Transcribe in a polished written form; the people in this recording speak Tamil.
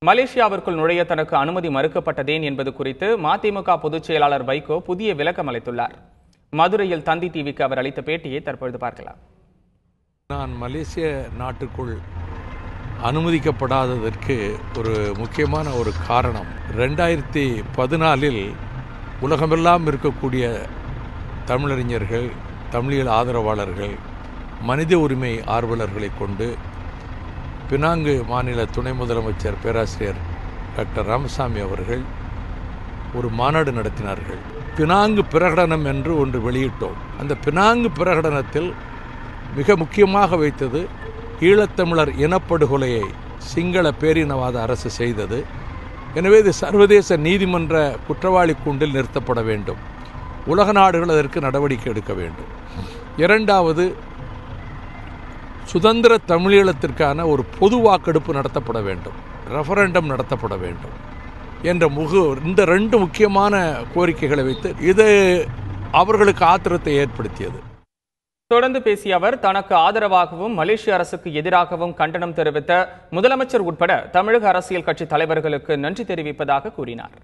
மலேசியாவிற்குள் நுழைய தனக்கு அனுமதி மறுக்கப்பட்டதேன் என்பது குறித்து மதிமுக பொதுச் செயலாளர் வைகோ புதிய விளக்கம் அளித்துள்ளார். மதுரையில் தந்தி டிவிக்கு அவர் அளித்த பேட்டியை தற்பொழுது பார்க்கலாம். நான் மலேசிய நாட்டுக்குள் அனுமதிக்கப்படாததற்கு ஒரு முக்கியமான ஒரு காரணம் 2014 உலகமெல்லாம் இருக்கக்கூடிய தமிழறிஞர்கள், தமிழியல் ஆதரவாளர்கள், மனித உரிமை ஆர்வலர்களை கொண்டு பினாங்கு மாநில துணை முதலமைச்சர் பேராசிரியர் டாக்டர் ராமசாமி அவர்கள் ஒரு மாநாடு நடத்தினார்கள். பினாங்கு பிரகடனம் என்று ஒன்று வெளியிட்டோம். அந்த பினாங்கு பிரகடனத்தில் மிக முக்கியமாக வைத்தது ஈழத்தமிழர் இனப்படுகொலையை சிங்கள பேரினவாத அரசு செய்தது. எனவே இது சர்வதேச நீதிமன்ற குற்றவாளி கூண்டில் நிறுத்தப்பட வேண்டும். உலக நாடுகள் அதற்கு நடவடிக்கை எடுக்க வேண்டும். இரண்டாவது, சுதந்திர தமிழீழத்திற்கான ஒரு பொது வாக்கெடுப்பு நடத்தப்பட வேண்டும், ரெஃபரண்டம் நடத்தப்பட வேண்டும் என்ற இந்த ரெண்டு முக்கியமான கோரிக்கைகளை வைத்து இது அவர்களுக்கு ஆத்திரத்தை ஏற்படுத்தியது. தொடர்ந்து பேசிய அவர், தனக்கு ஆதரவாகவும் மலேசிய அரசுக்கு எதிராகவும் கண்டனம் தெரிவித்த முதலமைச்சர் உட்பட தமிழக அரசியல் கட்சி தலைவர்களுக்கு நன்றி தெரிவிப்பதாக கூறினார்.